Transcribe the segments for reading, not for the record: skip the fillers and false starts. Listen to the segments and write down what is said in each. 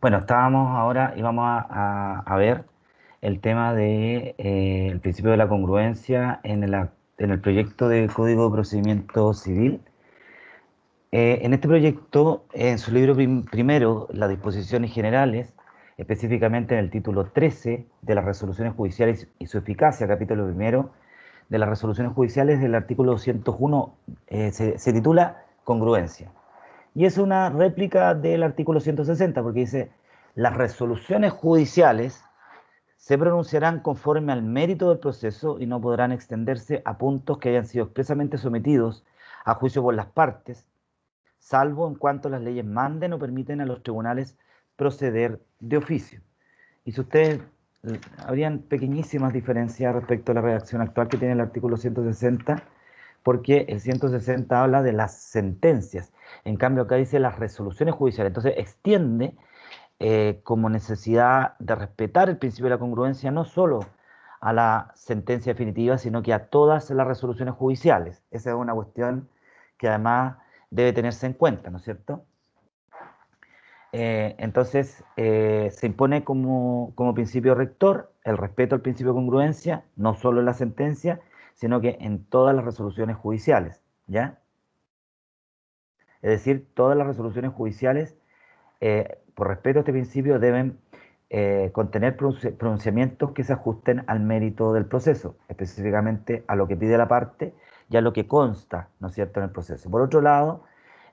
Bueno, estábamos ahora y vamos a ver el tema de el principio de la congruencia en el proyecto de Código de Procedimiento Civil. En este proyecto, en su libro primero, las disposiciones generales, específicamente en el título 13 de las resoluciones judiciales y su eficacia, capítulo primero de las resoluciones judiciales, del artículo 201, se titula Congruencia. Y es una réplica del artículo 160, porque dice, las resoluciones judiciales se pronunciarán conforme al mérito del proceso y no podrán extenderse a puntos que hayan sido expresamente sometidos a juicio por las partes, salvo en cuanto las leyes manden o permiten a los tribunales proceder de oficio. Y si ustedes, habrían pequeñísimas diferencias respecto a la redacción actual que tiene el artículo 160, porque el 160 habla de las sentencias, en cambio acá dice las resoluciones judiciales, entonces extiende como necesidad de respetar el principio de la congruencia no solo a la sentencia definitiva, sino que a todas las resoluciones judiciales. Esa es una cuestión que además debe tenerse en cuenta, ¿no es cierto? Entonces, se impone como principio rector el respeto al principio de congruencia, no solo en la sentencia, sino que en todas las resoluciones judiciales, ¿ya? Es decir, todas las resoluciones judiciales, por respeto a este principio, deben contener pronunciamientos que se ajusten al mérito del proceso, específicamente a lo que pide la parte y a lo que consta, ¿no es cierto?, en el proceso. Por otro lado,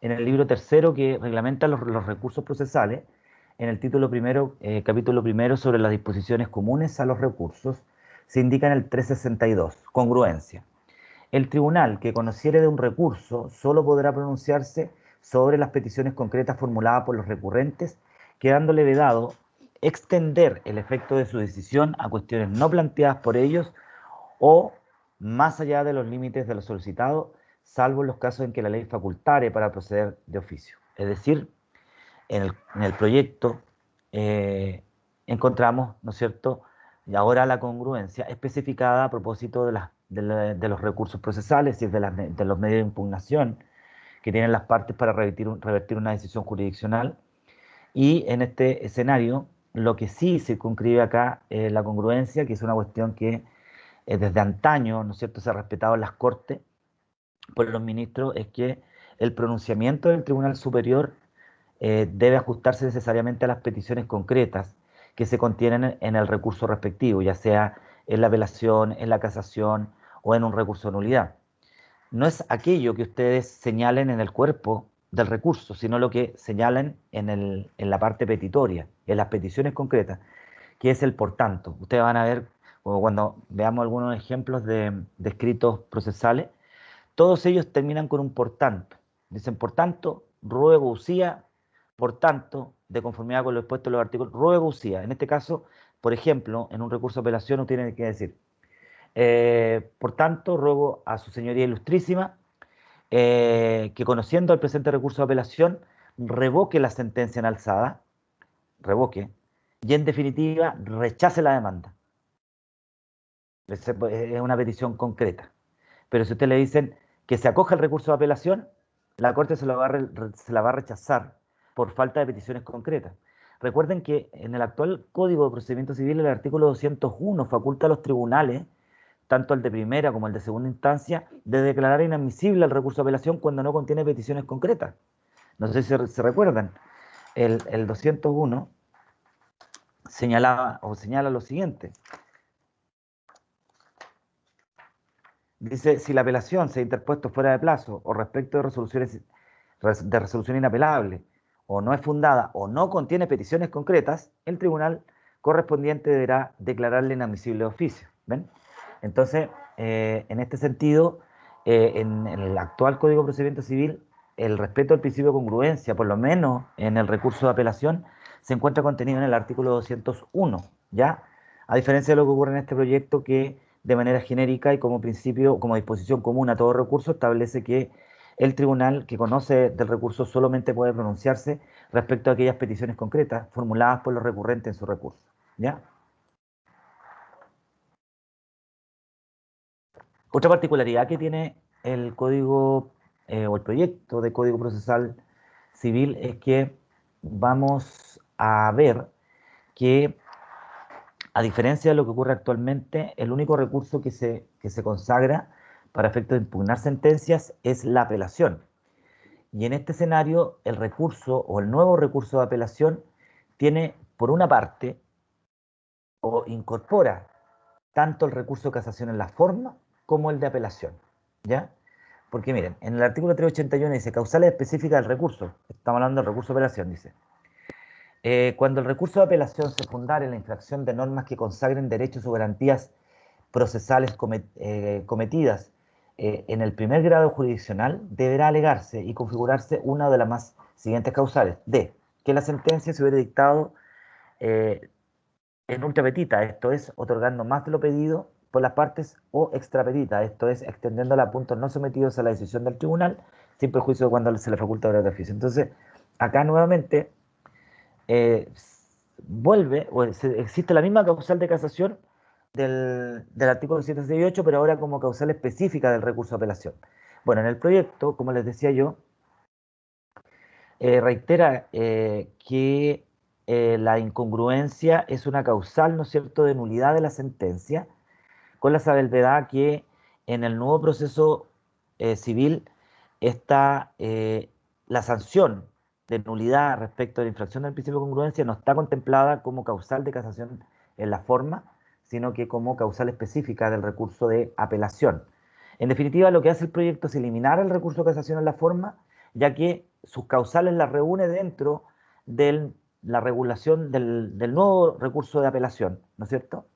en el libro tercero que reglamenta los recursos procesales, en el título primero, capítulo primero sobre las disposiciones comunes a los recursos, se indica en el 362, congruencia. El tribunal que conociere de un recurso solo podrá pronunciarse sobre las peticiones concretas formuladas por los recurrentes, quedándole vedado extender el efecto de su decisión a cuestiones no planteadas por ellos o más allá de los límites de lo solicitado, salvo en los casos en que la ley facultare para proceder de oficio. Es decir, en el proyecto encontramos, ¿no es cierto?, y ahora la congruencia especificada a propósito de los recursos procesales y de los medios de impugnación que tienen las partes para revertir una decisión jurisdiccional. Y en este escenario, lo que sí se circunscribe acá es la congruencia, que es una cuestión que desde antaño, ¿no es cierto?, se ha respetado en las Cortes por los ministros, es que el pronunciamiento del Tribunal Superior debe ajustarse necesariamente a las peticiones concretas que se contienen en el recurso respectivo, ya sea en la apelación, en la casación o en un recurso de nulidad. No es aquello que ustedes señalen en el cuerpo del recurso, sino lo que señalan en la parte petitoria, en las peticiones concretas, que es el por tanto. Ustedes van a ver, o cuando veamos algunos ejemplos de escritos procesales, todos ellos terminan con un por tanto. Dicen, por tanto, ruego usía, por tanto, de conformidad con lo expuesto en los artículos, ruego usía. En este caso, por ejemplo, en un recurso de apelación uno tiene que decir, por tanto, ruego a su señoría ilustrísima que conociendo el presente recurso de apelación, revoque la sentencia en alzada, revoque, y en definitiva, rechace la demanda. Es una petición concreta. Pero si usted le dicen que se acoja el recurso de apelación, la Corte se la va a rechazar por falta de peticiones concretas. Recuerden que en el actual Código de Procedimiento Civil, el artículo 201 faculta a los tribunales, tanto el de primera como el de segunda instancia, de declarar inadmisible el recurso de apelación cuando no contiene peticiones concretas. No sé si se recuerdan. El 201 señala lo siguiente. Dice, si la apelación se ha interpuesto fuera de plazo o respecto de resolución inapelable o no es fundada o no contiene peticiones concretas, el tribunal correspondiente deberá declararle inadmisible de oficio. ¿Ven? Entonces, en este sentido, en el actual Código de Procedimiento Civil, el respeto al principio de congruencia, por lo menos en el recurso de apelación, se encuentra contenido en el artículo 201, ¿ya? A diferencia de lo que ocurre en este proyecto que de manera genérica y como principio, como disposición común a todo recurso, establece que el tribunal que conoce del recurso solamente puede pronunciarse respecto a aquellas peticiones concretas formuladas por los recurrentes en su recurso. ¿Ya? Otra particularidad que tiene el código o el proyecto de Código Procesal Civil es que vamos a ver que, a diferencia de lo que ocurre actualmente, el único recurso que se consagra para efectos de impugnar sentencias es la apelación. Y en este escenario, el recurso o el nuevo recurso de apelación tiene, por una parte, o incorpora tanto el recurso de casación en la forma como el de apelación. ¿Ya? Porque miren, en el artículo 381 dice causales específicas del recurso. Estamos hablando del recurso de apelación, dice. Cuando el recurso de apelación se fundare en la infracción de normas que consagren derechos o garantías procesales cometidas en el primer grado jurisdiccional, deberá alegarse y configurarse una de las más siguientes causales. D. Que la sentencia se hubiera dictado eh, en ultra petita, esto es, otorgando más de lo pedido por las partes, o extra petita, esto es, extendiéndola a puntos no sometidos a la decisión del tribunal, sin perjuicio de cuando se le faculta obra de oficio. Entonces, acá nuevamente eh, vuelve, o existe la misma causal de casación del artículo 768, pero ahora como causal específica del recurso de apelación. Bueno, en el proyecto, como les decía yo, reitera que la incongruencia es una causal, ¿no es cierto?, de nulidad de la sentencia, con la salvedad que en el nuevo proceso civil está la sanción de nulidad respecto a la infracción del principio de congruencia no está contemplada como causal de casación en la forma, sino que como causal específica del recurso de apelación. En definitiva, lo que hace el proyecto es eliminar el recurso de casación en la forma, ya que sus causales las reúne dentro de la regulación del nuevo recurso de apelación, ¿no es cierto?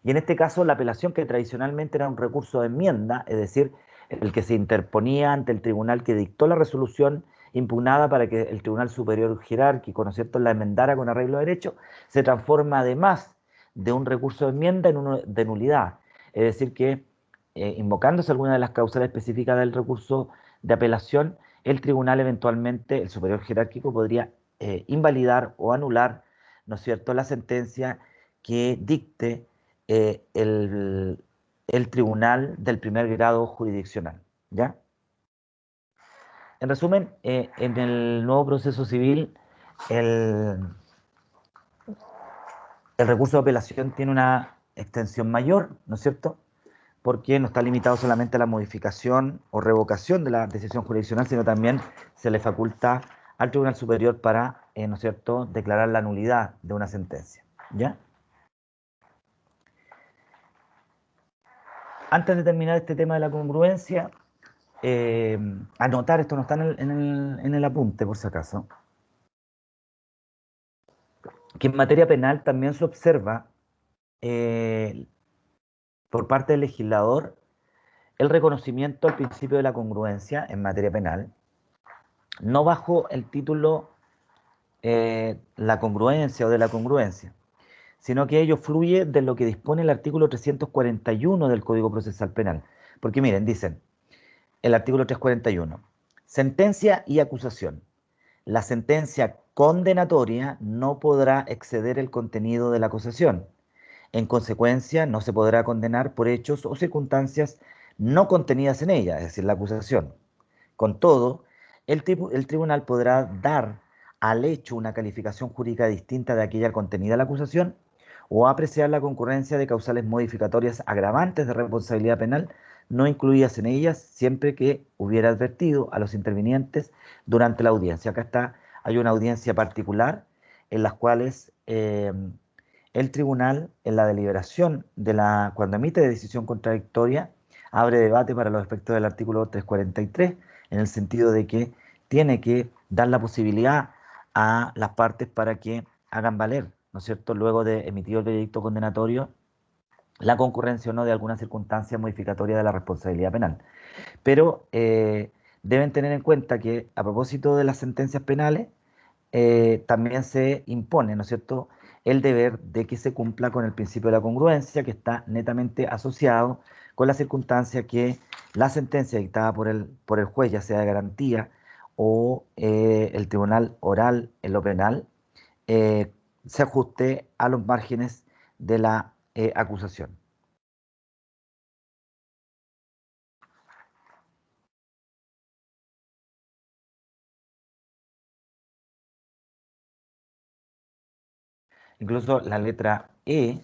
Y en este caso, la apelación, que tradicionalmente era un recurso de enmienda, es decir, el que se interponía ante el tribunal que dictó la resolución impugnada para que el Tribunal Superior Jerárquico, ¿no es cierto?, la enmendara con arreglo de derecho, se transforma además de un recurso de enmienda en uno de nulidad. Es decir, que invocándose alguna de las causales específicas del recurso de apelación, el tribunal eventualmente, el Superior Jerárquico, podría invalidar o anular, ¿no es cierto?, la sentencia que dicte el tribunal del primer grado jurisdiccional. ¿Ya? En resumen, en el nuevo proceso civil, el, el recurso de apelación tiene una extensión mayor, ¿no es cierto? Porque no está limitado solamente a la modificación o revocación de la decisión jurisdiccional, sino también se le faculta al Tribunal Superior para, ¿no es cierto?, declarar la nulidad de una sentencia. ¿Ya? Antes de terminar este tema de la congruencia, eh, anotar, esto no está en el apunte por si acaso, que en materia penal también se observa eh, por parte del legislador el reconocimiento al principio de la congruencia en materia penal, no bajo el título la congruencia o de la congruencia, sino que ello fluye de lo que dispone el artículo 341 del Código Procesal Penal. Porque miren, dicen, el artículo 341, sentencia y acusación. La sentencia condenatoria no podrá exceder el contenido de la acusación. En consecuencia, no se podrá condenar por hechos o circunstancias no contenidas en ella, es decir, la acusación. Con todo, el tribunal podrá dar al hecho una calificación jurídica distinta de aquella contenida en la acusación o apreciar la concurrencia de causales modificatorias agravantes de responsabilidad penal no incluidas en ellas, siempre que hubiera advertido a los intervinientes durante la audiencia. Acá está, hay una audiencia particular en las cuales el tribunal, en la deliberación cuando emite decisión contradictoria, abre debate para los efectos del artículo 343, en el sentido de que tiene que dar la posibilidad a las partes para que hagan valer, ¿no es cierto?, luego de emitido el veredicto condenatorio, la concurrencia o no de alguna circunstancia modificatoria de la responsabilidad penal. Pero deben tener en cuenta que, a propósito de las sentencias penales, también se impone, ¿no es cierto?, el deber de que se cumpla con el principio de la congruencia, que está netamente asociado con la circunstancia que la sentencia dictada por el juez, ya sea de garantía o el tribunal oral en lo penal, eh, se ajuste a los márgenes de la acusación. Incluso la letra E,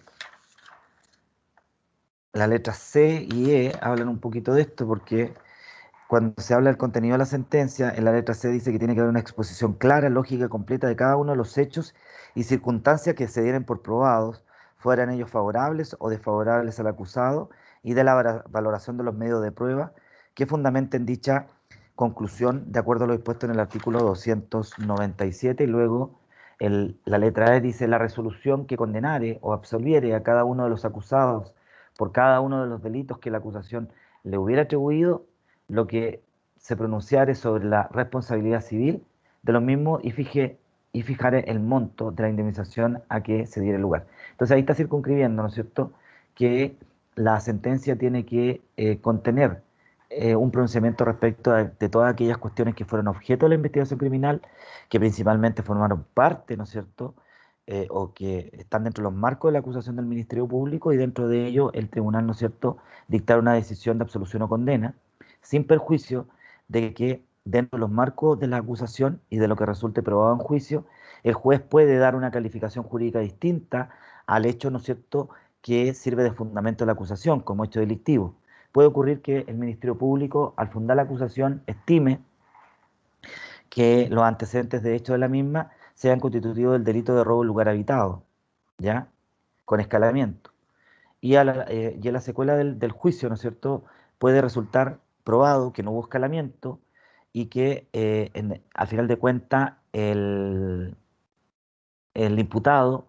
la letra C y E hablan un poquito de esto porque cuando se habla del contenido de la sentencia, en la letra C dice que tiene que haber una exposición clara, lógica y completa de cada uno de los hechos y circunstancias que se dieran por probados, fueran ellos favorables o desfavorables al acusado, y de la valoración de los medios de prueba que fundamenten dicha conclusión de acuerdo a lo dispuesto en el artículo 297. Y luego la letra E dice: la resolución que condenare o absolviere a cada uno de los acusados por cada uno de los delitos que la acusación le hubiera atribuido, lo que se pronunciare sobre la responsabilidad civil de los mismos, y fijar el monto de la indemnización a que se diera lugar. Entonces ahí está circunscribiendo, ¿no es cierto?, que la sentencia tiene que contener un pronunciamiento respecto de todas aquellas cuestiones que fueron objeto de la investigación criminal, que principalmente formaron parte, ¿no es cierto?, o que están dentro de los marcos de la acusación del Ministerio Público, y dentro de ello el tribunal, ¿no es cierto?, dictar una decisión de absolución o condena, sin perjuicio de que dentro de los marcos de la acusación y de lo que resulte probado en juicio, el juez puede dar una calificación jurídica distinta al hecho, ¿no es cierto?, que sirve de fundamento de la acusación como hecho delictivo. Puede ocurrir que el Ministerio Público, al fundar la acusación, estime que los antecedentes de hecho de la misma sean constitutivos del delito de robo en lugar habitado, ¿ya?, con escalamiento. Y y a la secuela del juicio, ¿no es cierto?, puede resultar probado que no hubo escalamiento y que al final de cuentas el imputado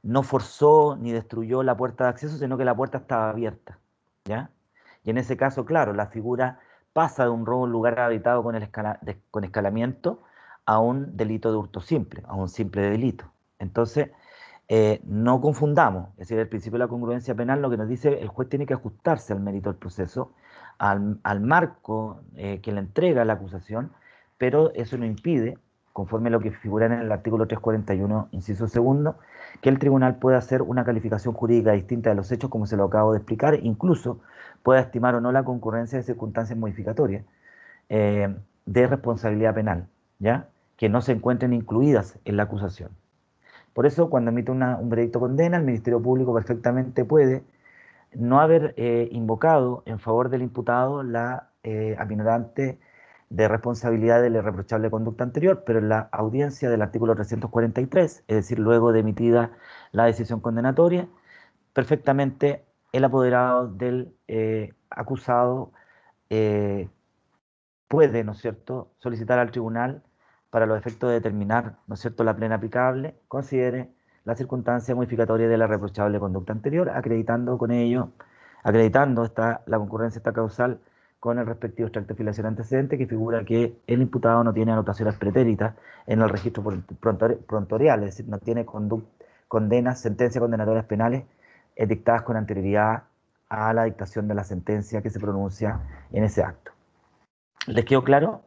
no forzó ni destruyó la puerta de acceso, sino que la puerta estaba abierta, ¿ya? Y en ese caso, claro, la figura pasa de un robo en lugar habitado con escalamiento a un delito de hurto simple, a un simple delito. Entonces, no confundamos, es decir, el principio de la congruencia penal lo que nos dice: el juez tiene que ajustarse al mérito del proceso, al marco que le entrega la acusación, pero eso no impide, conforme a lo que figura en el artículo 341, inciso segundo, que el tribunal pueda hacer una calificación jurídica distinta de los hechos, como se lo acabo de explicar, incluso pueda estimar o no la concurrencia de circunstancias modificatorias de responsabilidad penal, ¿ya?, que no se encuentren incluidas en la acusación. Por eso, cuando emite un veredicto condena, el Ministerio Público perfectamente puede no haber invocado en favor del imputado la aminorante de responsabilidad de la irreprochable conducta anterior, pero en la audiencia del artículo 343, es decir, luego de emitida la decisión condenatoria, perfectamente el apoderado del acusado eh, puede, ¿no es cierto?, solicitar al tribunal, para los efectos de determinar, ¿no es cierto?, la plena aplicable, considere la circunstancia modificatoria de la reprochable conducta anterior, acreditando la concurrencia esta causal con el respectivo extracto de filiación antecedente, que figura que el imputado no tiene anotaciones pretéritas en el registro prontorial, es decir, no tiene condenas, sentencias condenatorias penales dictadas con anterioridad a la dictación de la sentencia que se pronuncia en ese acto. ¿Les quedó claro?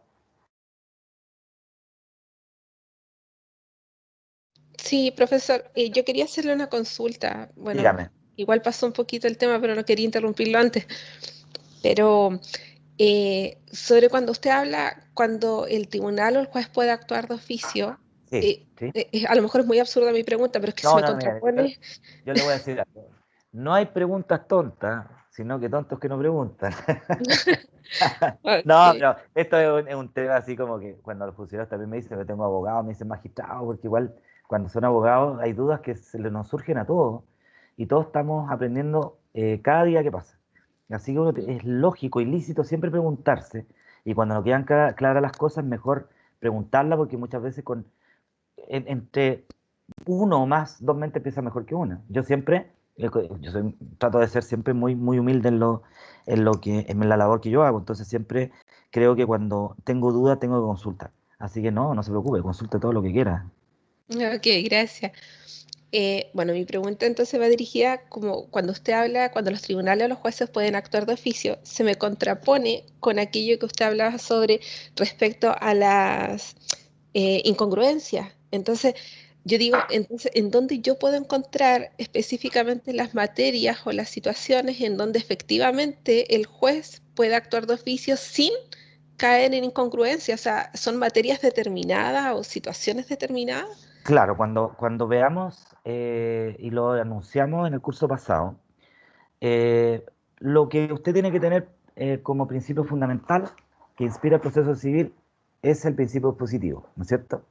Sí, profesor, yo quería hacerle una consulta. Bueno, Dígame. igual pasó un poquito el tema, pero no quería interrumpirlo antes. Pero sobre cuando usted habla, cuando el tribunal o el juez puede actuar de oficio, Sí, sí. a lo mejor es muy absurda mi pregunta, pero es que se No, me no, mira, yo, contrapone. yo le voy a decir algo. No hay preguntas tontas, sino que tontos que no preguntan. No, Ok, pero esto es un tema así como que cuando los funcionarios también me dicen que tengo abogado, me dicen magistrado, porque igual cuando son abogados hay dudas que nos surgen a todos, y todos estamos aprendiendo cada día que pasa. Así que es lógico y lícito siempre preguntarse, y cuando no quedan claras las cosas, mejor preguntarla, porque muchas veces entre uno o más, dos mentes piensan mejor que una. Yo siempre, trato de ser siempre muy, muy humilde en la labor que yo hago. Entonces siempre creo que cuando tengo dudas tengo que consultar. Así que no se preocupe, consulte todo lo que quiera. ok, gracias. Bueno, mi pregunta entonces va dirigida como cuando usted habla, cuando los tribunales o los jueces pueden actuar de oficio, se me contrapone con aquello que usted hablaba sobre respecto a las incongruencias. Entonces, yo digo, entonces, ¿en dónde yo puedo encontrar específicamente las materias o las situaciones en donde efectivamente el juez puede actuar de oficio sin caer en incongruencia? O sea, ¿son materias determinadas o situaciones determinadas? Claro, cuando veamos, y lo anunciamos en el curso pasado, eh, lo que usted tiene que tener como principio fundamental que inspira el proceso civil es el principio positivo, ¿no es cierto?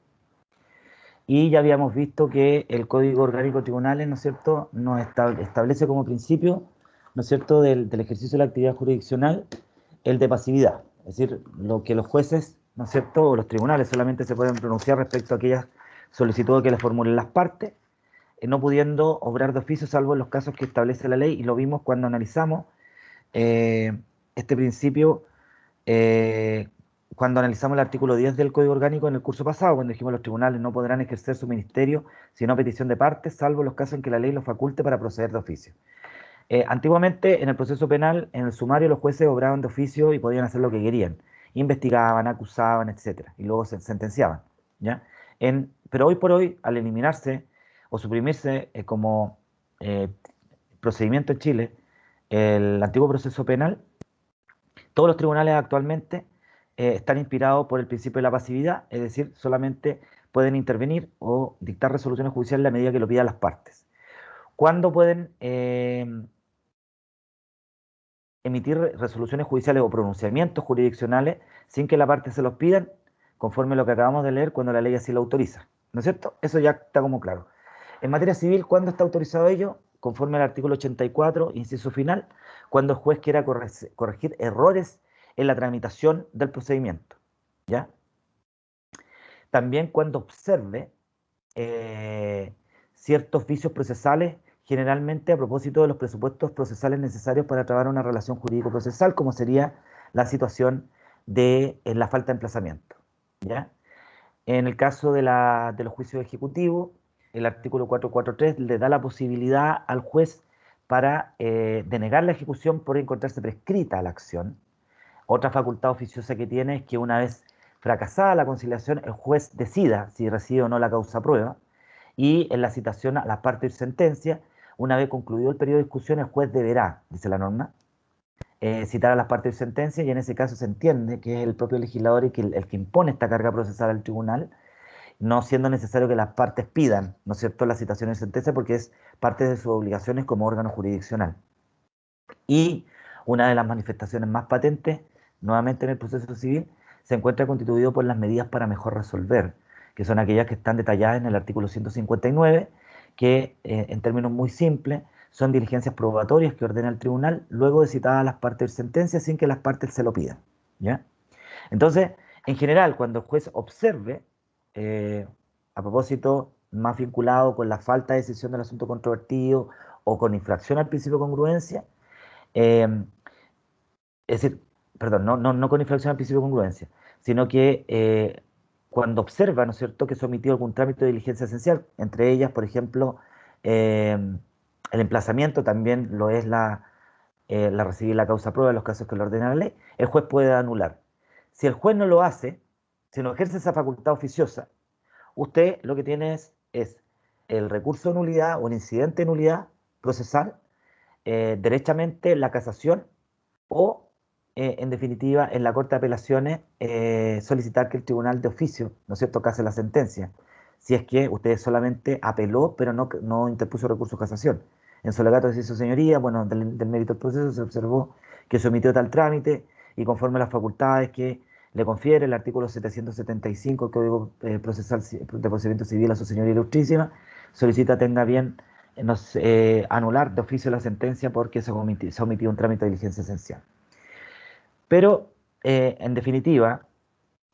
Y ya habíamos visto que el Código Orgánico de Tribunales, ¿no es cierto?, nos establece como principio, ¿no es cierto?, del ejercicio de la actividad jurisdiccional, el de pasividad. Es decir, lo que los jueces, ¿no es cierto?, o los tribunales solamente se pueden pronunciar respecto a aquellas solicitudes que les formulen las partes, no pudiendo obrar de oficio salvo en los casos que establece la ley, y lo vimos cuando analizamos este principio, eh, cuando analizamos el artículo 10 del Código Orgánico en el curso pasado, cuando dijimos que los tribunales no podrán ejercer su ministerio sino a petición de partes, salvo en los casos en que la ley los faculte para proceder de oficio. Antiguamente, en el proceso penal, en el sumario, los jueces obraban de oficio y podían hacer lo que querían. Investigaban, acusaban, etcétera, y luego se sentenciaban, ¿ya? Pero hoy por hoy, al eliminarse o suprimirse como eh, procedimiento en Chile, el antiguo proceso penal, todos los tribunales actualmente están inspirados por el principio de la pasividad, es decir, solamente pueden intervenir o dictar resoluciones judiciales en la medida que lo pidan las partes. ¿Cuándo pueden emitir resoluciones judiciales o pronunciamientos jurisdiccionales sin que la parte se los pidan, conforme a lo que acabamos de leer, cuando la ley así lo autoriza? ¿No es cierto? Eso ya está como claro. En materia civil, ¿cuándo está autorizado ello? Conforme al artículo 84, inciso final, cuando el juez quiera corregir errores en la tramitación del procedimiento, ¿ya? También cuando observe eh, ciertos vicios procesales, generalmente a propósito de los presupuestos procesales necesarios para trabar una relación jurídico-procesal, como sería la situación de la falta de emplazamiento, ¿ya? En el caso de los juicios ejecutivos, el artículo 443 le da la posibilidad al juez para denegar la ejecución por encontrarse prescrita la acción. Otra facultad oficiosa que tiene es que una vez fracasada la conciliación, el juez decida si recibe o no la causa prueba, y en la citación a las partes de sentencia, una vez concluido el periodo de discusión, el juez deberá, dice la norma, citar a las partes de sentencia, y en ese caso se entiende que es el propio legislador el que impone esta carga procesal al tribunal, no siendo necesario que las partes pidan, ¿no es cierto?, la citación de sentencia, porque es parte de sus obligaciones como órgano jurisdiccional. Y una de las manifestaciones más patentes, nuevamente en el proceso civil, se encuentra constituido por las medidas para mejor resolver, que son aquellas que están detalladas en el artículo 159, que en términos muy simples son diligencias probatorias que ordena el tribunal luego de citadas las partes de sentencia sin que las partes se lo pidan, ¿ya? Entonces, en general, cuando el juez observe, eh, a propósito, más vinculado con la falta de decisión del asunto controvertido o con infracción al principio de congruencia, eh, es decir, perdón, no con infracción al principio de congruencia, sino que cuando observa, ¿no es cierto?, que se omitió algún trámite de diligencia esencial, entre ellas, por ejemplo, eh, el emplazamiento también lo es la recibir la causa prueba en los casos que lo ordena la ley, el juez puede anular. Si el juez no lo hace, si no ejerce esa facultad oficiosa, usted lo que tiene es el recurso de nulidad o el incidente de nulidad procesal, derechamente la casación o, en definitiva, en la Corte de Apelaciones, solicitar que el tribunal de oficio, ¿no es cierto?, case la sentencia, si es que usted solamente apeló, pero no interpuso recurso de casación. En su alegato dice su señoría, bueno, del mérito del proceso se observó que se omitió tal trámite y conforme a las facultades que le confiere el artículo 775 del Código Procesal de Procedimiento Civil a su señoría ilustrísima, solicita tenga bien anular de oficio la sentencia porque se ha omitido un trámite de diligencia esencial. Pero, en definitiva,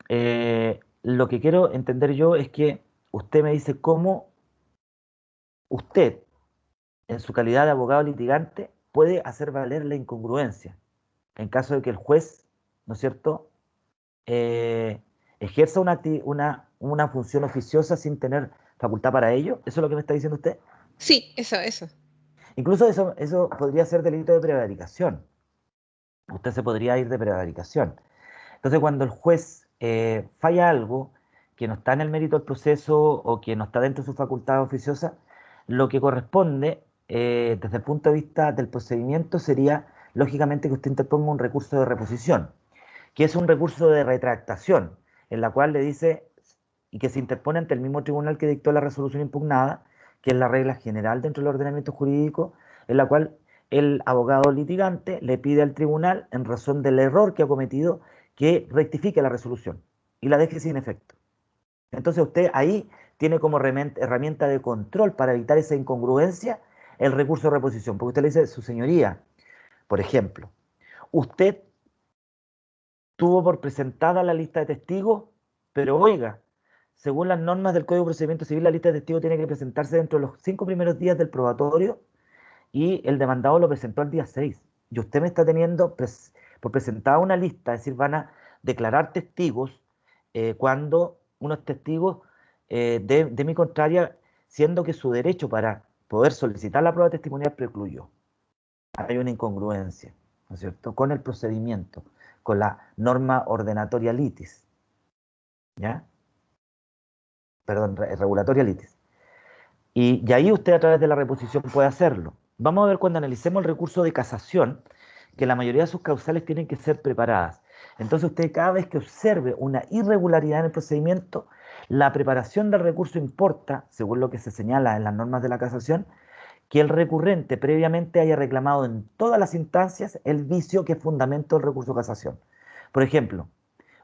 lo que quiero entender yo es que usted me dice cómo usted, en su calidad de abogado litigante, puede hacer valer la incongruencia en caso de que el juez, ¿no es cierto?, eh, ejerza una función oficiosa sin tener facultad para ello. ¿Eso es lo que me está diciendo usted? Sí, eso. Incluso eso podría ser delito de prevaricación. Usted se podría ir de prevaricación. Entonces, cuando el juez falla algo que no está en el mérito del proceso o que no está dentro de su facultad oficiosa, lo que corresponde desde el punto de vista del procedimiento sería, lógicamente, que usted interponga un recurso de reposición, que es un recurso de retractación, en la cual le dice, y que se interpone ante el mismo tribunal que dictó la resolución impugnada, que es la regla general dentro del ordenamiento jurídico, en la cual el abogado litigante le pide al tribunal, en razón del error que ha cometido, que rectifique la resolución y la deje sin efecto. Entonces usted ahí tiene como herramienta de control para evitar esa incongruencia el recurso de reposición, porque usted le dice, su señoría, por ejemplo, usted tuvo por presentada la lista de testigos, pero oiga, según las normas del Código de Procedimiento Civil, la lista de testigos tiene que presentarse dentro de los 5 primeros días del probatorio y el demandado lo presentó el día 6. Y usted me está teniendo por presentada una lista, es decir, van a declarar testigos cuando unos testigos de mi contraria, siendo que su derecho para poder solicitar la prueba testimonial precluyó. Hay una incongruencia, ¿no es cierto?, con el procedimiento, con la norma ordenatoria litis, ¿ya? Perdón, regulatoria litis. Y ahí usted a través de la reposición puede hacerlo. Vamos a ver cuando analicemos el recurso de casación, que la mayoría de sus causales tienen que ser preparadas. Entonces usted cada vez que observe una irregularidad en el procedimiento, la preparación del recurso importa, según lo que se señala en las normas de la casación, que el recurrente previamente haya reclamado en todas las instancias el vicio que es fundamento del recurso de casación. Por ejemplo,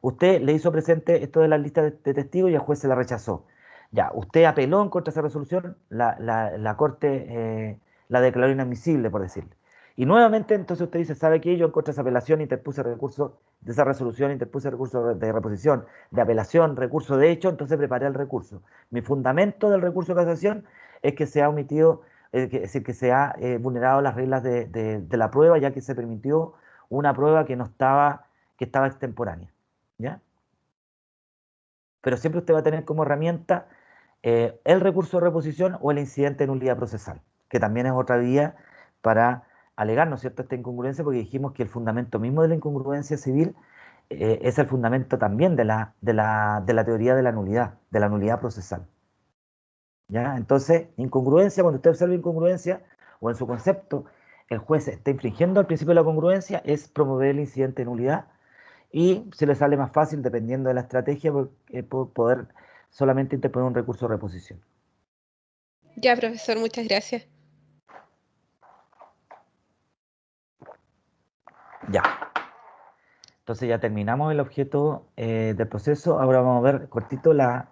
usted le hizo presente esto de la lista de testigos y el juez se la rechazó. Ya, usted apeló en contra de esa resolución, la Corte la declaró inadmisible, por decirle. Y nuevamente, entonces usted dice, ¿sabe qué? Yo en contra de esa apelación interpuse recurso de esa resolución, interpuse recurso de reposición, de apelación, recurso de hecho, entonces preparé el recurso. Mi fundamento del recurso de casación es que se ha omitido, es decir, que se ha vulnerado las reglas de la prueba, ya que se permitió una prueba que no estaba, que estaba extemporánea, ¿ya? Pero siempre usted va a tener como herramienta el recurso de reposición o el incidente de nulidad procesal, que también es otra vía para alegar, ¿no es cierto?, esta incongruencia, porque dijimos que el fundamento mismo de la incongruencia civil es el fundamento también de la teoría de la nulidad procesal. ¿Ya? Entonces, incongruencia, cuando usted observa incongruencia, o en su concepto, el juez está infringiendo el principio de la congruencia, es promover el incidente de nulidad, y se le sale más fácil, dependiendo de la estrategia, poder solamente interponer un recurso de reposición. Ya, profesor, muchas gracias. Ya. Entonces ya terminamos el objeto del proceso. Ahora vamos a ver cortito las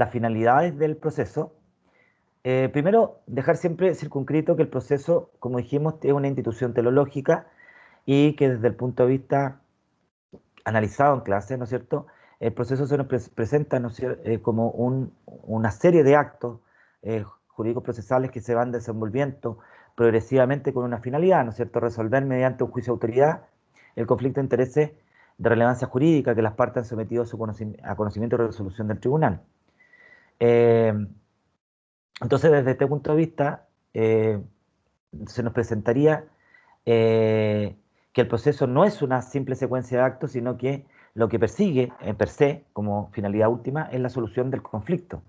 finalidades del proceso. Primero, dejar siempre circunscrito que el proceso, como dijimos, es una institución teleológica y que desde el punto de vista analizado en clase, ¿no es cierto?, el proceso se nos presenta, ¿no es cierto?, como una serie de actos jurídicos procesales que se van desenvolviendo progresivamente con una finalidad, ¿no es cierto?, resolver mediante un juicio de autoridad el conflicto de intereses de relevancia jurídica que las partes han sometido a conocimiento y resolución del tribunal. Entonces, desde este punto de vista, se nos presentaría que el proceso no es una simple secuencia de actos, sino que lo que persigue, per se, como finalidad última, es la solución del conflicto.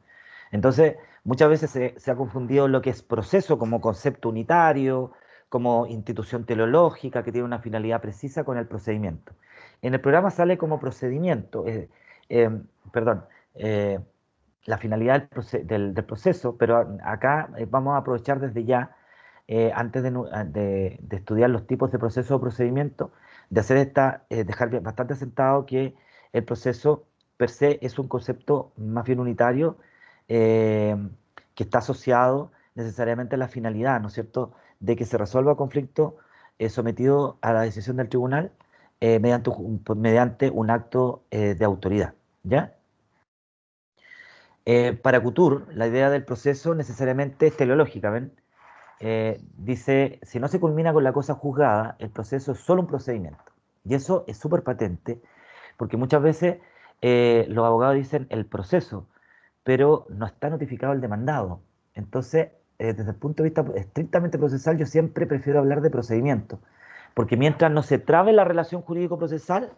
Entonces, muchas veces se ha confundido lo que es proceso como concepto unitario, como institución teleológica que tiene una finalidad precisa con el procedimiento. En el programa sale como procedimiento, perdón, la finalidad del proceso, pero acá vamos a aprovechar desde ya, antes de estudiar los tipos de proceso o procedimiento, de hacer dejar bastante asentado que el proceso per se es un concepto más bien unitario, eh, que está asociado necesariamente a la finalidad, ¿no es cierto?, de que se resuelva conflicto sometido a la decisión del tribunal mediante un acto de autoridad, ¿ya? Para Couture, la idea del proceso necesariamente es teleológica, ¿ven? Dice, si no se culmina con la cosa juzgada, el proceso es solo un procedimiento. Y eso es súper patente, porque muchas veces los abogados dicen el proceso, pero no está notificado el demandado. Entonces, desde el punto de vista estrictamente procesal, yo siempre prefiero hablar de procedimiento, porque mientras no se trabe la relación jurídico-procesal,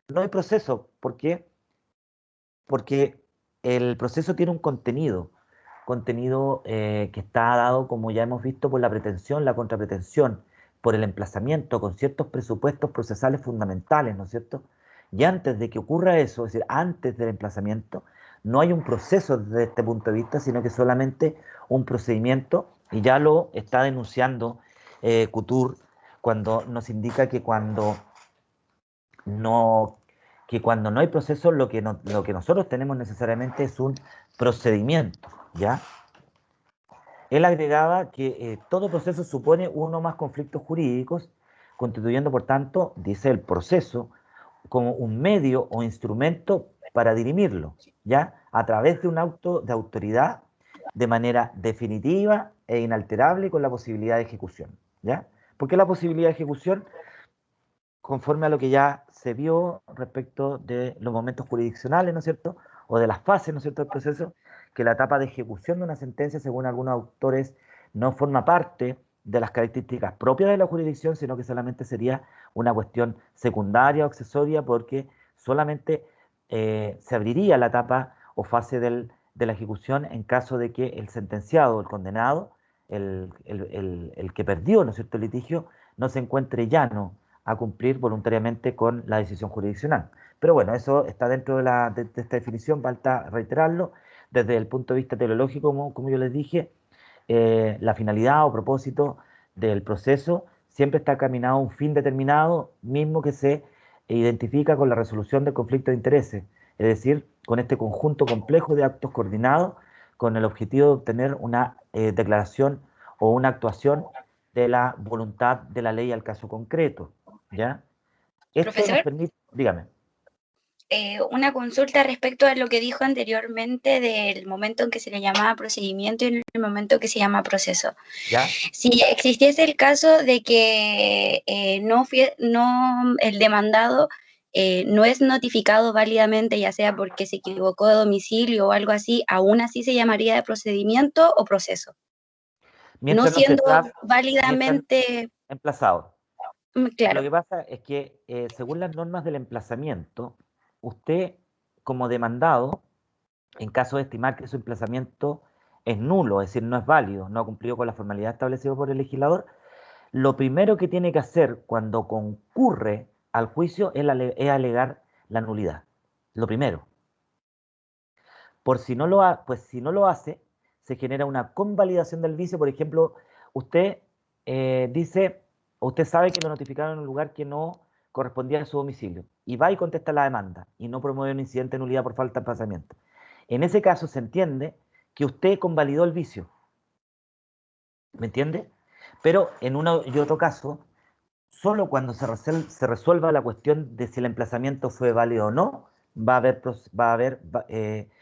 no hay proceso. ¿Por qué? Porque el proceso tiene un contenido que está dado, como ya hemos visto, por la pretensión, la contrapretensión, por el emplazamiento, con ciertos presupuestos procesales fundamentales, ¿no es cierto? Y antes de que ocurra eso, es decir, antes del emplazamiento, no hay un proceso desde este punto de vista, sino que solamente un procedimiento, y ya lo está denunciando Couture cuando nos indica no, que cuando no hay proceso, lo que nosotros tenemos necesariamente es un procedimiento, ¿ya? Él agregaba que todo proceso supone uno o más conflictos jurídicos, constituyendo, por tanto, dice el proceso, como un medio o instrumento para dirimirlo, ¿ya? A través de un auto de autoridad de manera definitiva e inalterable con la posibilidad de ejecución, ¿ya? ¿Por qué la posibilidad de ejecución? Conforme a lo que ya se vio respecto de los momentos jurisdiccionales, ¿no es cierto? O de las fases, ¿no es cierto?, del proceso, que la etapa de ejecución de una sentencia, según algunos autores, no forma parte de las características propias de la jurisdicción, sino que solamente sería una cuestión secundaria o accesoria, porque solamente se abriría la etapa o fase de la ejecución en caso de que el sentenciado, el condenado, el que perdió, ¿no es cierto?, el litigio, no se encuentre llano a cumplir voluntariamente con la decisión jurisdiccional. Pero bueno, eso está dentro de esta definición, falta reiterarlo. Desde el punto de vista teleológico, como yo les dije, la finalidad o propósito del proceso siempre está caminado a un fin determinado, mismo que se identifica con la resolución del conflicto de intereses, es decir, con este conjunto complejo de actos coordinados con el objetivo de obtener una declaración o una actuación de la voluntad de la ley al caso concreto, ¿ya? Esto nos Profesor, permite, dígame. Una consulta respecto a lo que dijo anteriormente del momento en que se le llamaba procedimiento y el momento que se llama proceso. ¿Ya? Si existiese el caso de que el demandado no es notificado válidamente, ya sea porque se equivocó de domicilio o algo así, ¿aún así se llamaría de procedimiento o proceso? No Mientras no se siendo trate, mientras válidamente emplazado. Lo claro. que pasa es que, según las normas del emplazamiento, usted, como demandado, en caso de estimar que su emplazamiento es nulo, es decir, no es válido, no ha cumplido con la formalidad establecida por el legislador, lo primero que tiene que hacer cuando concurre al juicio es alegar la nulidad. Lo primero. Pues si no lo hace, se genera una convalidación del vicio. Por ejemplo, usted dice, usted sabe que lo notificaron en un lugar que no correspondía a su domicilio, y va y contesta la demanda, y no promueve un incidente de nulidad por falta de emplazamiento. En ese caso se entiende que usted convalidó el vicio, ¿me entiende? Pero en uno y otro caso, solo cuando se resuelva la cuestión de si el emplazamiento fue válido o no,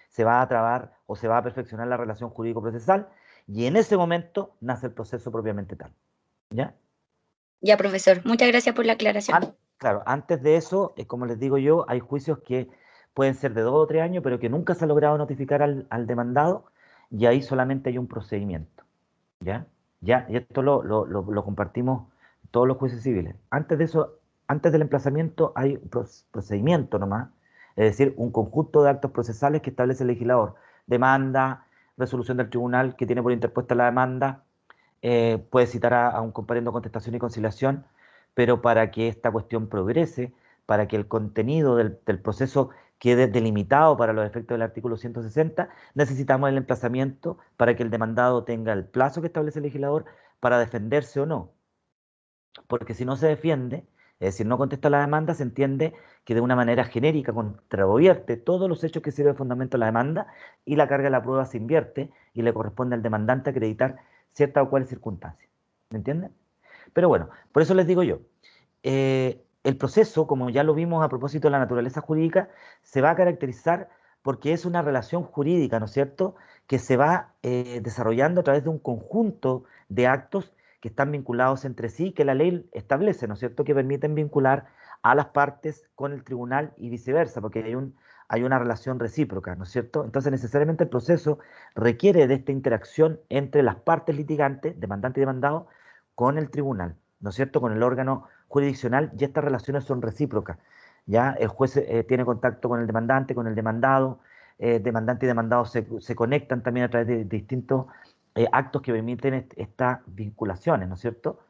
se va a trabar o se va a perfeccionar la relación jurídico-procesal, y en ese momento nace el proceso propiamente tal. ¿Ya? Ya, profesor, muchas gracias por la aclaración. Claro, antes de eso, como les digo yo, hay juicios que pueden ser de 2 o 3 años, pero que nunca se ha logrado notificar al demandado, y ahí solamente hay un procedimiento. ¿Ya? Y esto lo compartimos todos los jueces civiles. Antes de eso, antes del emplazamiento hay un procedimiento nomás, es decir, un conjunto de actos procesales que establece el legislador. Demanda, resolución del tribunal que tiene por interpuesta la demanda, puede citar a un comparendo, contestación y conciliación, pero para que esta cuestión progrese, para que el contenido del proceso quede delimitado para los efectos del artículo 160, necesitamos el emplazamiento para que el demandado tenga el plazo que establece el legislador para defenderse o no. Porque si no se defiende, es decir, no contesta la demanda, se entiende que de una manera genérica contravierte todos los hechos que sirven de fundamento a la demanda, y la carga de la prueba se invierte y le corresponde al demandante acreditar cierta o cual circunstancia. ¿Me entienden? Pero bueno, por eso les digo yo, el proceso, como ya lo vimos a propósito de la naturaleza jurídica, se va a caracterizar porque es una relación jurídica, ¿no es cierto?, que se va desarrollando a través de un conjunto de actos que están vinculados entre sí, que la ley establece, ¿no es cierto?, que permiten vincular a las partes con el tribunal y viceversa, porque hay una relación recíproca, ¿no es cierto? Entonces, necesariamente el proceso requiere de esta interacción entre las partes litigantes, demandante y demandado, con el tribunal, ¿no es cierto?, con el órgano jurisdiccional, y estas relaciones son recíprocas. Ya el juez tiene contacto con el demandante, con el demandado, demandante y demandado se conectan también a través de distintos actos que permiten estas vinculaciones, ¿no es cierto?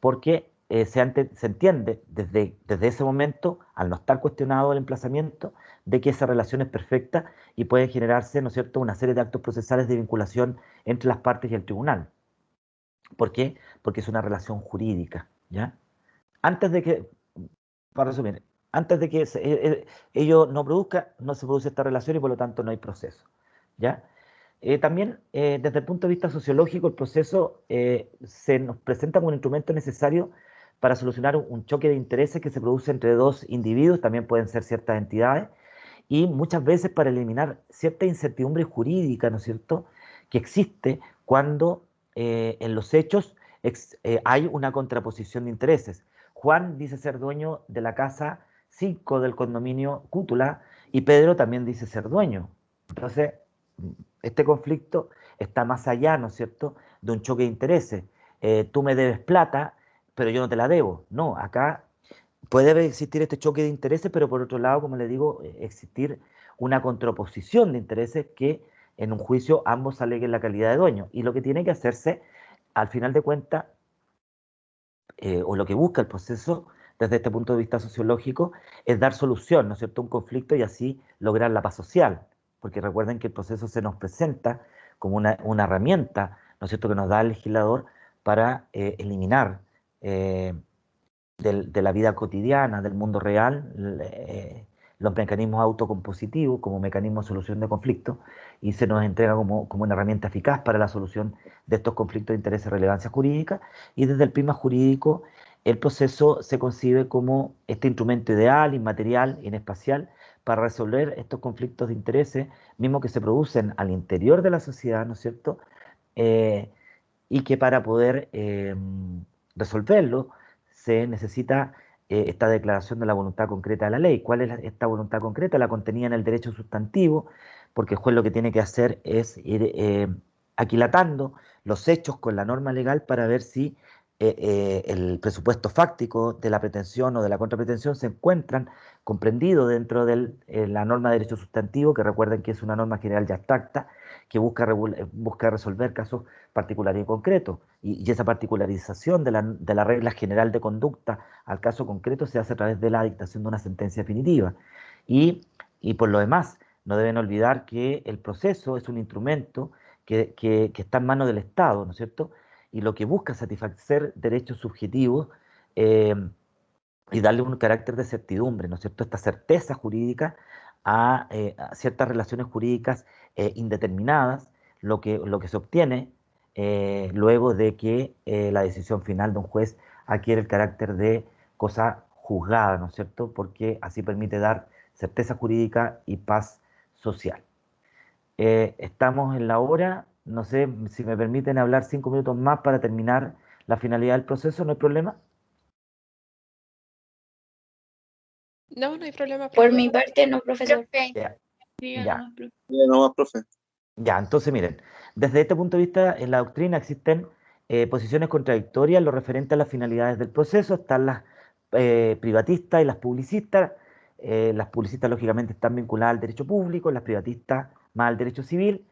Porque se entiende desde ese momento, al no estar cuestionado el emplazamiento, de que esa relación es perfecta y puede generarse, ¿no es cierto?, una serie de actos procesales de vinculación entre las partes y el tribunal. ¿Por qué? Porque es una relación jurídica, ¿ya? Antes de que, para resumir, antes de que ello no produzca, no se produce esta relación y por lo tanto no hay proceso, ¿ya? También, desde el punto de vista sociológico, el proceso se nos presenta como un instrumento necesario para solucionar un choque de intereses que se produce entre dos individuos, también pueden ser ciertas entidades, y muchas veces para eliminar cierta incertidumbre jurídica, ¿no es cierto?, que existe cuando en los hechos hay una contraposición de intereses. Juan dice ser dueño de la casa 5 del condominio Cútula y Pedro también dice ser dueño. Entonces, este conflicto está más allá, ¿no es cierto?, de un choque de intereses. Tú me debes plata, pero yo no te la debo. No, acá puede existir este choque de intereses, pero por otro lado, como le digo, existir una contraposición de intereses que en un juicio ambos aleguen la calidad de dueño. Y lo que tiene que hacerse, al final de cuentas, o lo que busca el proceso desde este punto de vista sociológico, es dar solución, ¿no es cierto?, a un conflicto y así lograr la paz social. Porque recuerden que el proceso se nos presenta como una herramienta, ¿no es cierto?, que nos da el legislador para eliminar de la vida cotidiana, del mundo real, los mecanismos autocompositivos como mecanismo de solución de conflictos y se nos entrega como una herramienta eficaz para la solución de estos conflictos de interés y relevancia jurídica. Y desde el prisma jurídico, el proceso se concibe como este instrumento ideal, inmaterial, inespacial, para resolver estos conflictos de intereses, mismos que se producen al interior de la sociedad, ¿no es cierto? Eh, y que para poder resolverlo se necesita esta declaración de la voluntad concreta de la ley. ¿Cuál es esta voluntad concreta? La contenida en el derecho sustantivo, porque el juez lo que tiene que hacer es ir aquilatando los hechos con la norma legal para ver si el presupuesto fáctico de la pretensión o de la contrapretensión se encuentran comprendidos dentro de la norma de derecho sustantivo, que recuerden que es una norma general ya abstracta, que busca resolver casos particulares y concretos. Y esa particularización de la regla general de conducta al caso concreto se hace a través de la dictación de una sentencia definitiva. Y por lo demás, no deben olvidar que el proceso es un instrumento que está en manos del Estado, ¿no es cierto? Y lo que busca es satisfacer derechos subjetivos eh, y darle un carácter de certidumbre, ¿no es cierto? Esta certeza jurídica a ciertas relaciones jurídicas indeterminadas, lo que se obtiene luego de que la decisión final de un juez adquiere el carácter de cosa juzgada, ¿no es cierto? Porque así permite dar certeza jurídica y paz social. Estamos en la hora, no sé si me permiten hablar 5 minutos más para terminar la finalidad del proceso, ¿no hay problema? No, no hay problema, Por profe. mi parte, no, profesor. Ya, Diga ya. nomás, profe. No, profe. Ya, entonces miren, desde este punto de vista, en la doctrina existen posiciones contradictorias en lo referente a las finalidades del proceso. Están las privatistas y las publicistas. Las publicistas, lógicamente, están vinculadas al derecho público, las privatistas más al derecho civil.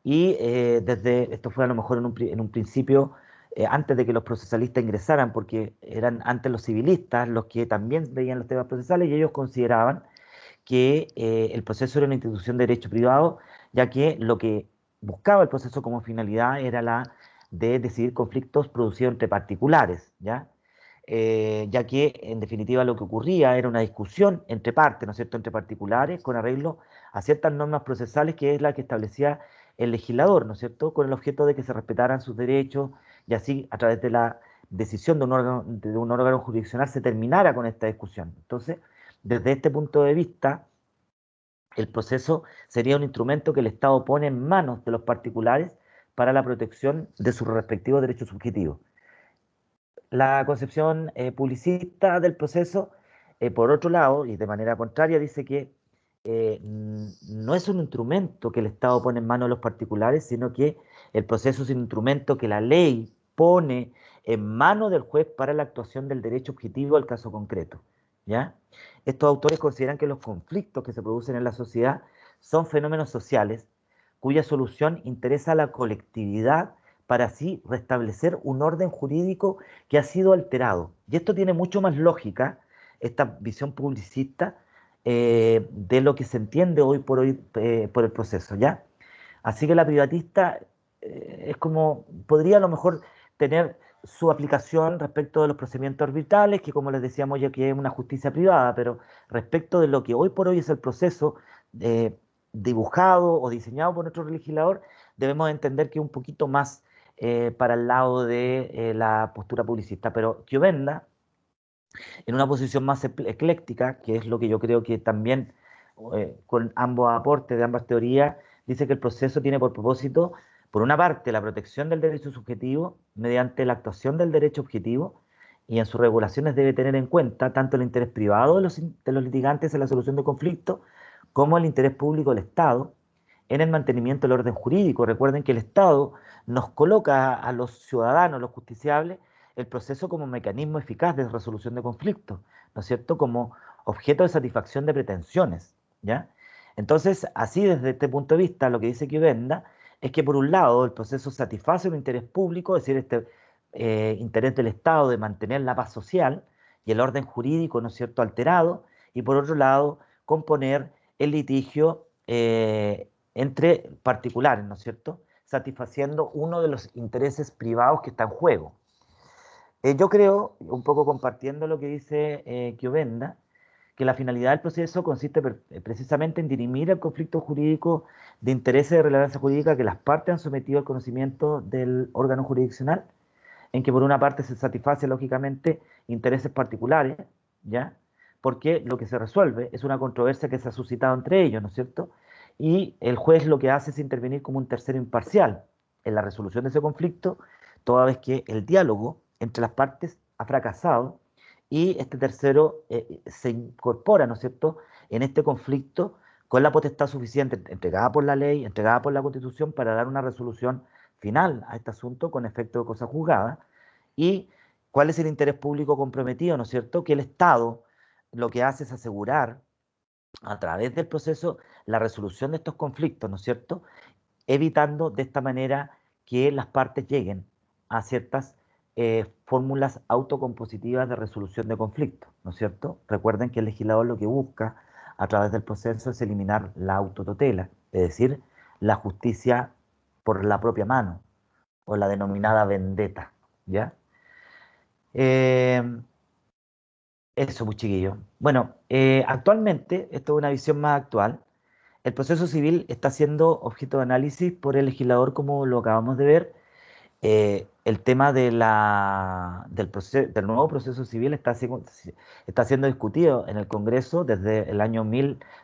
Y esto fue a lo mejor en un principio, antes de que los procesalistas ingresaran, porque eran antes los civilistas los que también veían los temas procesales y ellos consideraban que el proceso era una institución de derecho privado, ya que lo que buscaba el proceso como finalidad era la de decidir conflictos producidos entre particulares, ¿ya? Ya que en definitiva lo que ocurría era una discusión entre partes, ¿no es cierto?, entre particulares con arreglo a ciertas normas procesales que es la que establecía el legislador, ¿no es cierto?, con el objeto de que se respetaran sus derechos y así a través de la decisión de un órgano jurisdiccional se terminara con esta discusión. Entonces, desde este punto de vista, el proceso sería un instrumento que el Estado pone en manos de los particulares para la protección de sus respectivos derechos subjetivos. La concepción publicista del proceso, por otro lado, y de manera contraria, dice que no es un instrumento que el Estado pone en manos de los particulares, sino que el proceso es un instrumento que la ley pone en manos del juez para la actuación del derecho objetivo al caso concreto, ¿ya? Estos autores consideran que los conflictos que se producen en la sociedad son fenómenos sociales cuya solución interesa a la colectividad para así restablecer un orden jurídico que ha sido alterado. Y esto tiene mucho más lógica, esta visión publicista, de lo que se entiende hoy por el proceso, ¿ya? Así que la privatista es como, podría a lo mejor tener su aplicación respecto de los procedimientos arbitrales, que como les decíamos ya que es una justicia privada, pero respecto de lo que hoy por hoy es el proceso eh, dibujado o diseñado por nuestro legislador, debemos entender que es un poquito más para el lado de la postura publicista. Pero Chiovenda, en una posición más ecléctica, que es lo que yo creo que también con ambos aportes de ambas teorías, dice que el proceso tiene por propósito, por una parte, la protección del derecho subjetivo mediante la actuación del derecho objetivo, y en sus regulaciones debe tener en cuenta tanto el interés privado de los litigantes en la solución de conflictos, como el interés público del Estado en el mantenimiento del orden jurídico. Recuerden que el Estado nos coloca a los ciudadanos, los justiciables, el proceso como mecanismo eficaz de resolución de conflictos, ¿no es cierto? Como objeto de satisfacción de pretensiones, ¿ya? Entonces, así desde este punto de vista, lo que dice Chiovenda es que por un lado el proceso satisface un interés público, es decir, este interés del Estado de mantener la paz social y el orden jurídico, ¿no es cierto?, alterado, y por otro lado, componer el litigio entre particulares, ¿no es cierto?, satisfaciendo uno de los intereses privados que está en juego. Yo creo, un poco compartiendo lo que dice Chiovenda, que la finalidad del proceso consiste precisamente en dirimir el conflicto jurídico de intereses de relevancia jurídica que las partes han sometido al conocimiento del órgano jurisdiccional, en que por una parte se satisface lógicamente intereses particulares, ¿ya? Porque lo que se resuelve es una controversia que se ha suscitado entre ellos, ¿no es cierto? Y el juez lo que hace es intervenir como un tercero imparcial en la resolución de ese conflicto, toda vez que el diálogo entre las partes ha fracasado y este tercero se incorpora, ¿no es cierto?, en este conflicto con la potestad suficiente entregada por la ley, entregada por la Constitución, para dar una resolución final a este asunto con efecto de cosa juzgada. ¿Y cuál es el interés público comprometido? ¿No es cierto? Que el Estado lo que hace es asegurar a través del proceso la resolución de estos conflictos, ¿no es cierto?, evitando de esta manera que las partes lleguen a ciertas fórmulas autocompositivas de resolución de conflictos, ¿no es cierto? Recuerden que el legislador lo que busca a través del proceso es eliminar la autotutela, es decir, la justicia por la propia mano, o la denominada vendetta, ¿ya? Eh, Eso, pues chiquillo. Bueno, actualmente, esto es una visión más actual, el proceso civil está siendo objeto de análisis por el legislador, como lo acabamos de ver. El tema del nuevo proceso civil está siendo discutido en el Congreso desde el año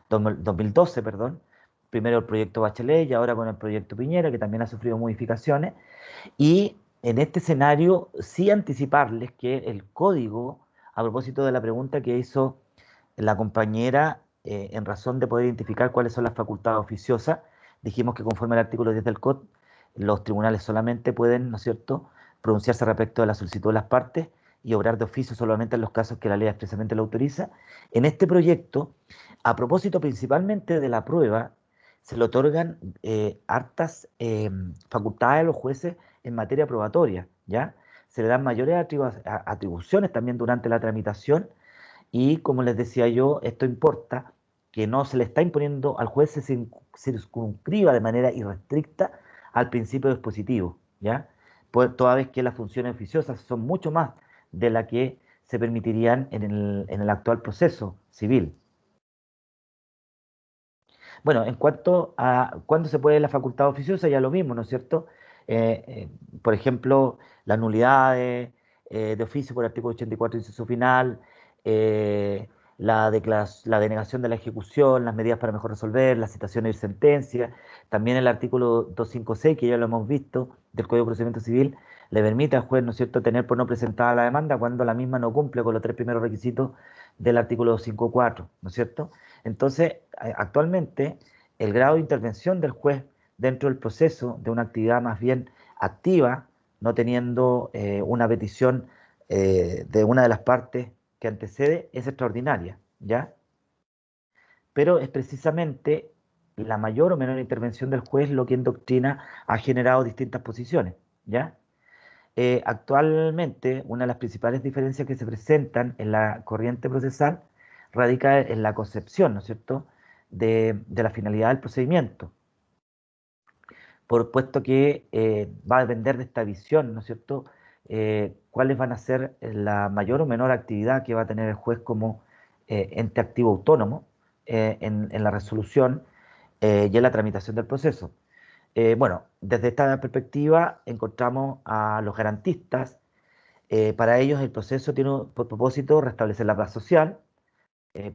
2012, perdón. Primero el proyecto Bachelet y ahora con el proyecto Piñera, que también ha sufrido modificaciones. Y en este escenario, sí anticiparles que el código, a propósito de la pregunta que hizo la compañera, en razón de poder identificar cuáles son las facultades oficiosas, dijimos que conforme al artículo 10 del COD, los tribunales solamente pueden, ¿no es cierto?, pronunciarse respecto de la solicitud de las partes y obrar de oficio solamente en los casos que la ley expresamente lo autoriza. En este proyecto, a propósito principalmente de la prueba, se le otorgan hartas facultades a los jueces en materia probatoria, ¿ya? Se le dan mayores atribuciones también durante la tramitación y, como les decía yo, esto importa que no se le está imponiendo al juez, se circunscriba de manera irrestricta al principio dispositivo, ¿ya? Toda vez que las funciones oficiosas son mucho más de la que se permitirían en el actual proceso civil. Bueno, en cuanto a cuándo se puede la facultad oficiosa, ya lo mismo, ¿no es cierto? Por ejemplo, las nulidades de oficio por artículo 84, inciso final, eh, la denegación de la ejecución, las medidas para mejor resolver, las citaciones y sentencias, también el artículo 256, que ya lo hemos visto, del Código de Procedimiento Civil, le permite al juez, ¿no es cierto?, tener por no presentada la demanda cuando la misma no cumple con los tres primeros requisitos del artículo 254, ¿no es cierto? Entonces, actualmente, el grado de intervención del juez dentro del proceso de una actividad más bien activa, no teniendo una petición de una de las partes que antecede, es extraordinaria, ¿ya? Pero es precisamente la mayor o menor intervención del juez lo que en doctrina ha generado distintas posiciones, ¿ya? Actualmente, una de las principales diferencias que se presentan en la corriente procesal radica en la concepción, ¿no es cierto?, de la finalidad del procedimiento, por puesto que va a depender de esta visión, ¿no es cierto?, cuáles van a ser la mayor o menor actividad que va a tener el juez como ente activo autónomo en la resolución y en la tramitación del proceso. Bueno, desde esta perspectiva encontramos a los garantistas. Para ellos el proceso tiene por propósito restablecer la paz social,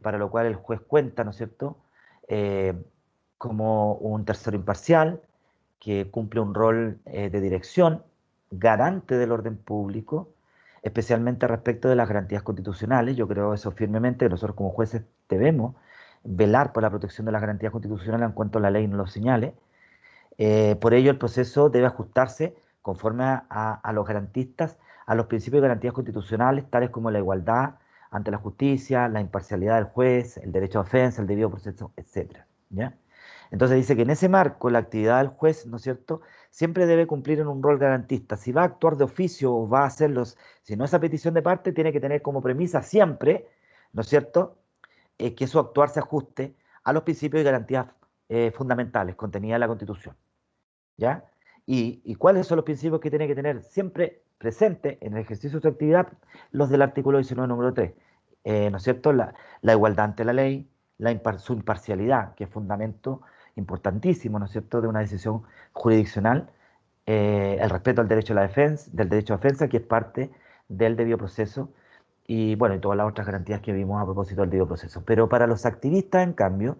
para lo cual el juez cuenta, ¿no es cierto?, eh, como un tercero imparcial que cumple un rol de dirección, garante del orden público, especialmente respecto de las garantías constitucionales. Yo creo eso firmemente, que nosotros como jueces debemos velar por la protección de las garantías constitucionales en cuanto la ley nos lo señale. Por ello, el proceso debe ajustarse conforme a los garantistas, a los principios de garantías constitucionales, tales como la igualdad ante la justicia, la imparcialidad del juez, el derecho a defensa, el debido proceso, etcétera, ¿ya? Entonces dice que en ese marco la actividad del juez, ¿no es cierto?, siempre debe cumplir en un rol garantista. Si va a actuar de oficio o va a hacerlos, si no es a petición de parte, tiene que tener como premisa siempre, ¿no es cierto?, que su actuar se ajuste a los principios y garantías fundamentales contenidas en la Constitución. ¿Ya? ¿Y cuáles son los principios que tiene que tener siempre presente en el ejercicio de su actividad? Los del artículo 19, número 3. ¿No es cierto? La igualdad ante la ley, su imparcialidad, que es fundamento importantísimo, ¿no es cierto?, de una decisión jurisdiccional, el respeto al derecho a la defensa, del derecho a defensa, que es parte del debido proceso, y bueno, y todas las otras garantías que vimos a propósito del debido proceso. Pero para los activistas, en cambio,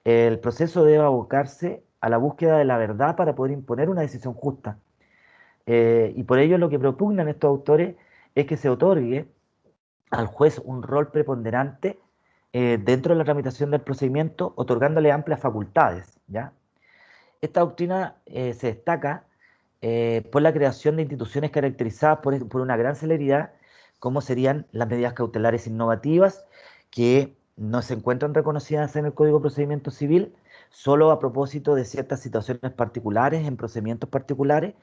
el proceso debe abocarse a la búsqueda de la verdad para poder imponer una decisión justa. Y por ello lo que propugnan estos autores es que se otorgue al juez un rol preponderante dentro de la tramitación del procedimiento, otorgándole amplias facultades, ¿ya? Esta doctrina se destaca por la creación de instituciones caracterizadas por una gran celeridad, como serían las medidas cautelares innovativas, que no se encuentran reconocidas en el Código de Procedimiento Civil, solo a propósito de ciertas situaciones particulares, en procedimientos particulares,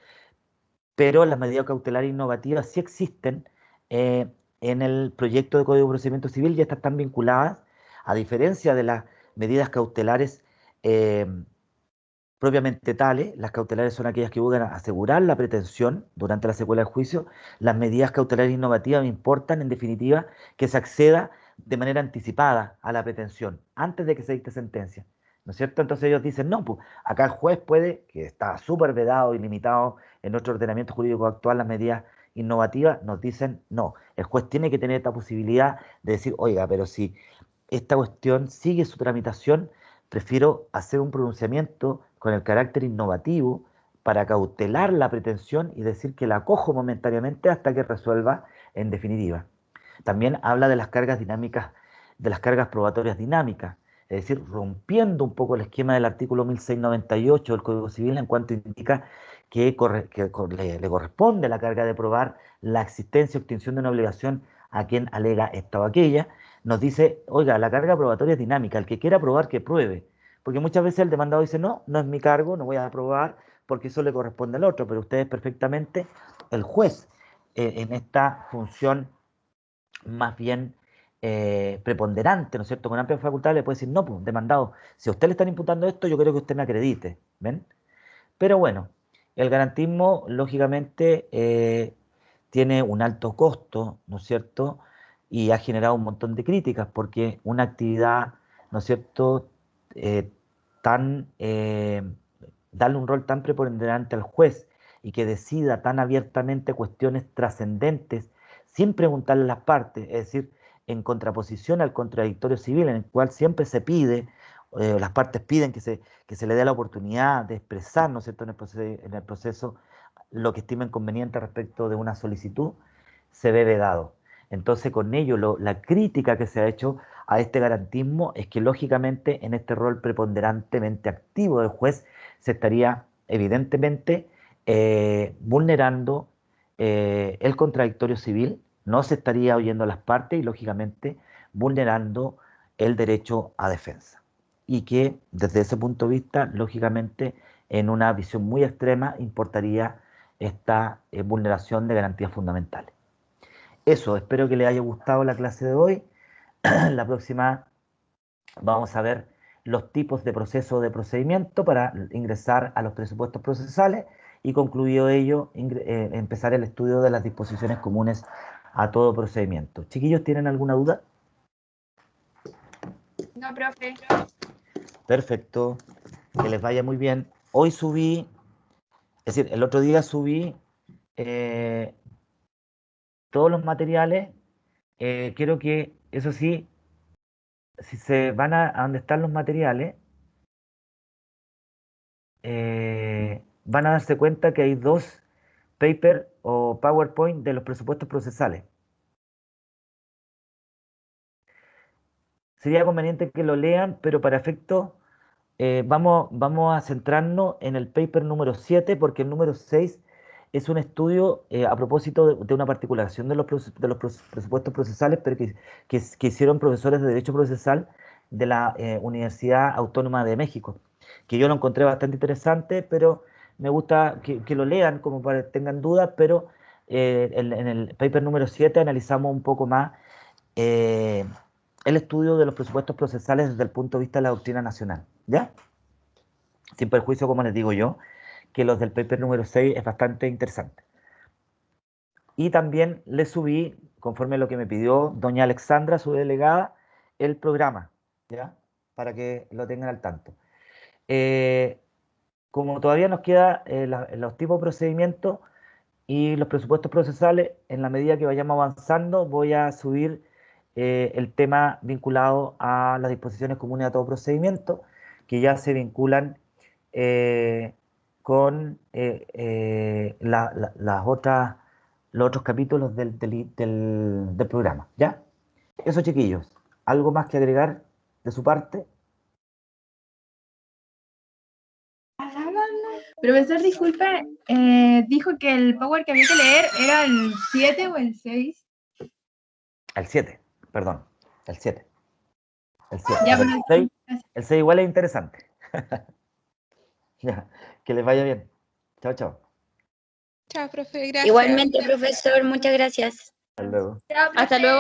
pero las medidas cautelares innovativas sí existen en el proyecto de Código de Procedimiento Civil y estas están vinculadas, a diferencia de las medidas cautelares propiamente tales. Las cautelares son aquellas que buscan asegurar la pretensión durante la secuela del juicio. Las medidas cautelares innovativas importan, en definitiva, que se acceda de manera anticipada a la pretensión, antes de que se dicte sentencia, ¿no es cierto? Entonces ellos dicen, no, pues acá el juez puede, que está súper vedado y limitado en nuestro ordenamiento jurídico actual, las medidas innovativas, nos dicen, no, el juez tiene que tener esta posibilidad de decir, oiga, pero si esta cuestión sigue su tramitación, prefiero hacer un pronunciamiento con el carácter innovativo para cautelar la pretensión y decir que la acojo momentáneamente hasta que resuelva en definitiva. También habla de las cargas dinámicas, de las cargas probatorias dinámicas, es decir, rompiendo un poco el esquema del artículo 1698 del Código Civil en cuanto indica que le corresponde la carga de probar la existencia o extinción de una obligación a quien alega esta o aquella. Nos dice, oiga, la carga probatoria es dinámica, el que quiera probar que pruebe, porque muchas veces el demandado dice, no, no es mi cargo, no voy a probar porque eso le corresponde al otro, pero ustedes perfectamente, el juez, en esta función más bien preponderante, ¿no es cierto?, con amplia facultad, le puede decir, no, pues, demandado, si a usted le están imputando esto, yo creo que usted me acredite, ¿ven? Pero bueno, el garantismo, lógicamente, tiene un alto costo, ¿no es cierto?, y ha generado un montón de críticas, porque una actividad, ¿no es cierto?, eh, tan, darle un rol tan preponderante al juez y que decida tan abiertamente cuestiones trascendentes sin preguntarle a las partes, es decir, en contraposición al contradictorio civil, en el cual siempre se pide, las partes piden que se le dé la oportunidad de expresar, ¿no es cierto?, en el proceso lo que estimen conveniente respecto de una solicitud, se ve vedado. Entonces, con ello, la crítica que se ha hecho a este garantismo es que, lógicamente, en este rol preponderantemente activo del juez, se estaría, evidentemente, vulnerando el contradictorio civil, no se estaría oyendo a las partes y, lógicamente, vulnerando el derecho a defensa. Y que, desde ese punto de vista, lógicamente, en una visión muy extrema, importaría esta vulneración de garantías fundamentales. Eso, espero que les haya gustado la clase de hoy. La próxima vamos a ver los tipos de proceso de procedimiento para ingresar a los presupuestos procesales y concluido ello, empezar el estudio de las disposiciones comunes a todo procedimiento. Chiquillos, ¿tienen alguna duda? No, profe. Perfecto, que les vaya muy bien. Hoy subí, es decir, el otro día subí todos los materiales. Quiero que, eso sí, si se van a donde están los materiales, van a darse cuenta que hay 2 paper o PowerPoint de los presupuestos procesales. Sería conveniente que lo lean, pero para efecto vamos a centrarnos en el paper número 7, porque el número 6 es un estudio a propósito de una particularización de los presupuestos procesales, pero que hicieron profesores de Derecho Procesal de la Universidad Autónoma de México, que yo lo encontré bastante interesante, pero me gusta que lo lean como para que tengan dudas, pero en el paper número 7 analizamos un poco más eh, el estudio de los presupuestos procesales desde el punto de vista de la doctrina nacional, ¿ya? Sin perjuicio, como les digo yo, que los del paper número 6 es bastante interesante. Y también le subí, conforme a lo que me pidió doña Alexandra, su delegada, el programa, ¿ya? Para que lo tengan al tanto. Como todavía nos queda los tipos de procedimientos y los presupuestos procesales, en la medida que vayamos avanzando, voy a subir el tema vinculado a las disposiciones comunes a todo procedimiento, que ya se vinculan con los otros capítulos del programa, ¿ya? Eso, chiquillos. ¿Algo más que agregar de su parte? Profesor, disculpe, dijo que el Power que había que leer era el 7 o el 6. El 7, perdón, el 7. El 7. Ya, El bueno, 6, gracias. el 6 igual es interesante. Ya, que les vaya bien. Chao, chao. Chao, profe, gracias. Igualmente, profesor, muchas gracias. Hasta luego. Hasta luego.